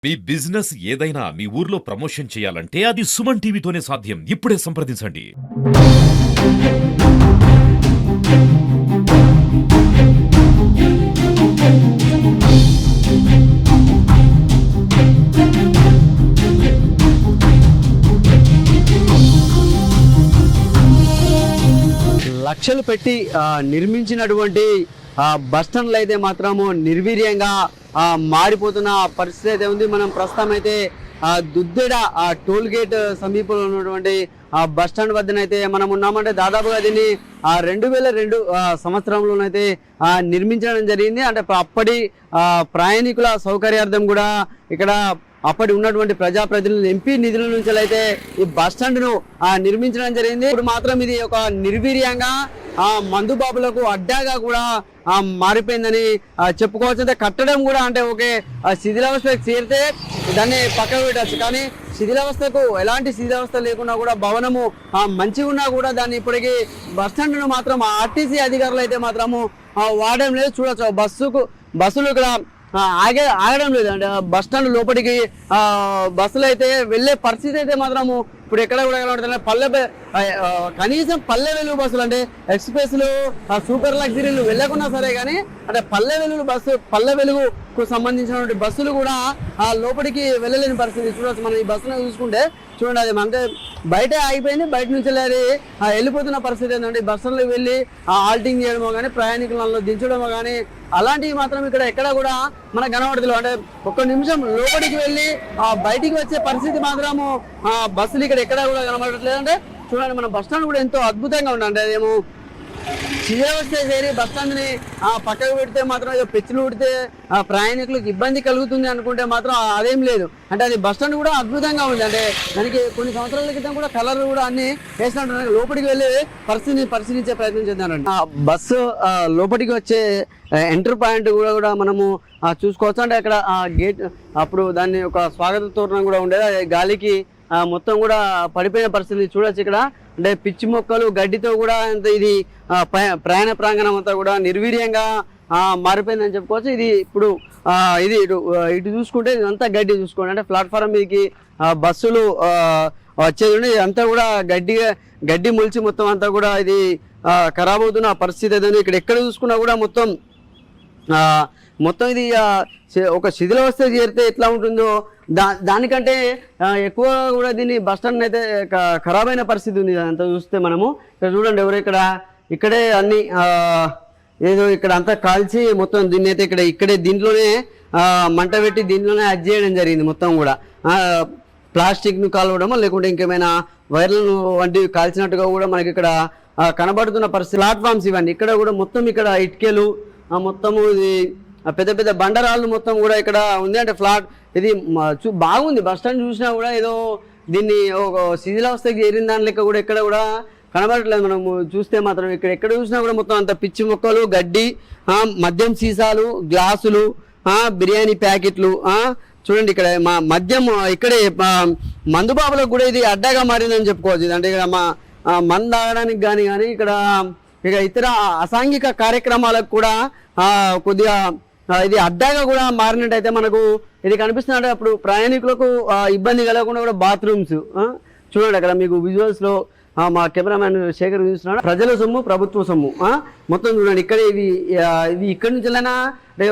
మీ business ఏదైనా మీ ఊర్లో promotion చేయాలంటే అది సుమన్ టీవీతోనే సాధ్యం. ఇప్పుడే సంప్రదించండి. లక్షలు పెట్టి నిర్మించినటువంటి బస్టాండ్లు అయితే మాత్రము నిర్వీర్యంగా మారిపోతున్న పరిస్థితి అయితే ఉంది. మనం ప్రస్తుతం అయితే దుద్దెడ టోల్ గేట్ సమీపంలో ఉన్నటువంటి బస్టాండ్ వద్దనైతే మనం ఉన్నామంటే దాదాపుగా దీన్ని 2002 సంవత్సరంలోనైతే నిర్మించడం జరిగింది. అంటే అప్పటి ప్రయాణికుల సౌకర్యార్థం కూడా ఇక్కడ అప్పటి ఉన్నటువంటి ప్రజాప్రతినిధులు ఎంపీ నిధుల నుంచి అయితే ఈ బస్టాండ్ను నిర్మించడం జరిగింది. ఇప్పుడు మాత్రం ఇది ఒక నిర్వీర్యంగా మందుబాబులకు అడ్డాగా కూడా మారిపోయిందని చెప్పుకోవచ్చు. అంటే కట్టడం కూడా అంటే ఓకే శిథిలావస్థకు చేరితే దాన్ని పక్కకు పెట్టచ్చు, కానీ శిథిలావస్థకు ఎలాంటి శిథిలావస్థ లేకుండా కూడా భవనము మంచిగా ఉన్నా కూడా దాన్ని ఇప్పటికీ బస్టాండ్ను మాత్రం ఆర్టీసీ అధికారులు అయితే మాత్రము వాడడం లేదు. చూడొచ్చు బస్సులు ఇక్కడ ఆగడం లేదు. అంటే బస్టాండ్ లోపలికి బస్సులు అయితే వెళ్ళే పరిస్థితి అయితే మాత్రము ఇప్పుడు ఎక్కడ కూడా ఎలా ఉంటుంది, కనీసం పల్లె వెలుగు బస్సులు అంటే ఎక్స్ప్రెస్లు సూపర్ లగ్జరీలు వెళ్ళకున్నా సరే కానీ అంటే పల్లె వెలుగుకు సంబంధించినటువంటి బస్సులు కూడా లోపలికి వెళ్ళలేని పరిస్థితి. చూడవచ్చు మనం ఈ బస్సును చూసుకుంటే చూడండి, అది అంటే బయట ఆగిపోయింది, బయట నుంచి వెళ్ళిపోతున్న పరిస్థితి ఏంటంటే బస్సులకు వెళ్ళి ఆల్టింగ్ చేయడమో కానీ ప్రయాణికులను దించడమో కానీ అలాంటివి మాత్రం ఇక్కడ ఎక్కడ కూడా మనకు కనబడదు. అంటే ఒక్క నిమిషం లోపలికి వెళ్ళి బయటికి వచ్చే పరిస్థితి మాత్రము బస్సులు ఇక్కడ ఎక్కడ కూడా కనబడట్లేదు. అంటే చూడండి మన బస్టాండ్ కూడా ఎంతో అద్భుతంగా ఉంది. అంటే అదేమో శిథిలావస్థ చేరి బస్టాండ్ని పక్కకు పెడితే మాత్రం పెచ్చులు ఉడితే ప్రయాణికులకు ఇబ్బంది కలుగుతుంది అనుకుంటే మాత్రం అదేం లేదు. అంటే అది బస్టాండ్ కూడా అద్భుతంగా ఉంది. అంటే దానికి కొన్ని సంవత్సరాల క్రితం కూడా కలర్ కూడా అన్ని వేసినట్టు లోపలికి వెళ్ళి పరిశీలించే ప్రయత్నం చేద్దానండి. బస్సు లోపలికి వచ్చే ఎంటర్ పాయింట్ కూడా మనము చూసుకోవచ్చు. అంటే అక్కడ గేట్ అప్పుడు దాన్ని ఒక స్వాగత తోరణం కూడా ఉండేది, గాలికి మొత్తం కూడా పడిపోయిన పరిస్థితి చూడొచ్చు. ఇక్కడ అంటే పిచ్చి మొక్కలు గడ్డితో కూడా ఇది ప్రయాణ ప్రాంగణం అంతా కూడా నిర్వీర్యంగా మారిపోయిందని చెప్పుకోవచ్చు. ఇది ఇప్పుడు ఇది ఇటు చూసుకుంటే ఇదంతా గడ్డి చూసుకోండి. అంటే ప్లాట్ఫారం మీదకి బస్సులు వచ్చేది అంతా కూడా గడ్డి మొలిచి మొత్తం అంతా కూడా ఇది ఖరాబ్ అవుతున్న పరిస్థితి అయితే ఇక్కడ ఎక్కడ చూసుకున్నా కూడా మొత్తం ఇది ఒక శిథిలావస్థ చేరితే ఎట్లా ఉంటుందో దానికంటే ఎక్కువ కూడా దీన్ని బస్టాండ్ అయితే ఖరాబ్ అయిన పరిస్థితి ఉంది. అంతా చూస్తే మనము ఇక్కడ చూడండి, ఇక్కడే అన్ని ఏదో ఇక్కడ అంతా కాల్చి మొత్తం దీన్ని అయితే ఇక్కడే దీంట్లోనే మంట పెట్టి దీంట్లోనే అది చేయడం జరిగింది. మొత్తం కూడా ప్లాస్టిక్ను కాలవడమో లేకుంటే ఇంకేమైనా వైర్లను వంటివి కాల్చినట్టుగా కూడా మనకి ఇక్కడ కనబడుతున్న పరిస్థితి. ప్లాట్ఫామ్స్ ఇవన్నీ ఇక్కడ కూడా మొత్తం ఇక్కడ ఇటుకలు మొత్తము ఇది పెద్ద పెద్ద బండరాళ్ళు మొత్తం కూడా ఇక్కడ ఉంది. అంటే ఫ్లాట్ ఇది బాగుంది. బస్టాండ్ చూసినా కూడా ఏదో దీన్ని ఒక శిథిలావస్థకి చేరిన దాని లెక్క కూడా ఎక్కడ కూడా కనబడట్లేదు. మనం చూస్తే మాత్రం ఎక్కడ చూసినా కూడా మొత్తం అంత పిచ్చి మొక్కలు, గడ్డి, మద్యం సీసాలు, గ్లాసులు, బిర్యానీ ప్యాకెట్లు చూడండి. ఇక్కడ మద్యం ఇక్కడే మందుబాబులకు కూడా ఇది అడ్డాగా మారిందని చెప్పుకోవచ్చు. అంటే ఇక్కడ మందు తాగడానికి కానీ ఇక్కడ ఇతర అసాంఘిక కార్యక్రమాలకు కూడా కొద్దిగా ఇది అడ్డాగా కూడా మారినట్టయితే మనకు ఇది కనిపిస్తుంది. అప్పుడు ప్రయాణికులకు ఇబ్బంది కలగకుండా కూడా బాత్రూమ్స్ చూడండి. అక్కడ మీకు విజువల్స్లో మా కెమెరామ్యాన్ శేఖర్ చూస్తున్నాడు. ప్రజల సొమ్ము ప్రభుత్వ సొమ్ము మొత్తం చూడండి. ఇక్కడ ఇవి ఇక్కడి నుంచి వెళ్ళినా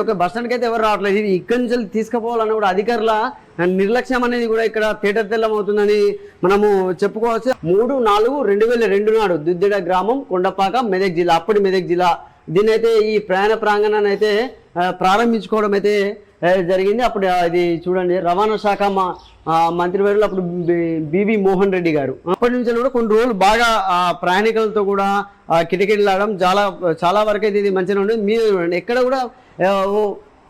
ఒక బస్ స్టాండ్కి అయితే ఎవరు రావట్లేదు. ఇది ఇక్కడి నుంచి తీసుకుపోవాలన్న కూడా అధికారుల నిర్లక్ష్యం అనేది కూడా ఇక్కడ తెల్లం అవుతుందని మనము చెప్పుకోవచ్చు. 3/4/2002 నాడు దుద్దెడ గ్రామం, కొండపాక, మెదక్ జిల్లా, అప్పటి మెదక్ జిల్లా దీన్ని అయితే ఈ ప్రయాణ ప్రాంగణాన్ని అయితే ప్రారంభించుకోవడం అయితే జరిగింది. అప్పుడు ఇది చూడండి, రవాణా శాఖ మంత్రివర్యులు అప్పుడు బివి మోహన్ రెడ్డి గారు. అప్పటి నుంచి కూడా కొన్ని రోజులు బాగా ప్రయాణికులతో కూడా కిటకిటలాడడం చాలా వరకు అయితే ఇది మంచిగా ఉండేది. మీరు ఎక్కడ కూడా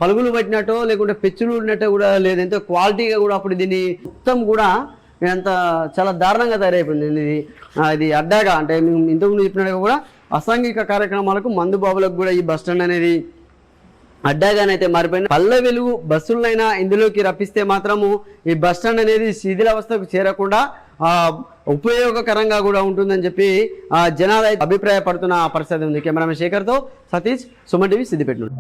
పలుగులు పట్టినట్టు లేకుంటే పెచ్చులు ఉన్నట్టు కూడా లేదు. ఎంతో క్వాలిటీగా కూడా అప్పుడు దీన్ని మొత్తం కూడా అంత చాలా దారుణంగా తయారైపోయింది. ఇది అడ్డాగా అంటే ఇంతకుముందు చెప్పినట్టుగా కూడా అసాంఘిక కార్యక్రమాలకు మందుబాబులకు కూడా ఈ బస్టాండ్ అనేది అడ్డాగానైతే మారిపోయింది. పల్లె వెలుగు బస్సులైనా ఇందులోకి రప్పిస్తే మాత్రము ఈ బస్టాండ్ అనేది శిథిలావస్థకు చేరకుండా ఉపయోగకరంగా కూడా ఉంటుందని చెప్పి జనాలు అభిప్రాయపడుతున్న పరిస్థితి ఉంది. కెమెరామెన్ శేఖర్తో సతీష్, సుమన్ టీవీ, సిద్దిపేట నుండి.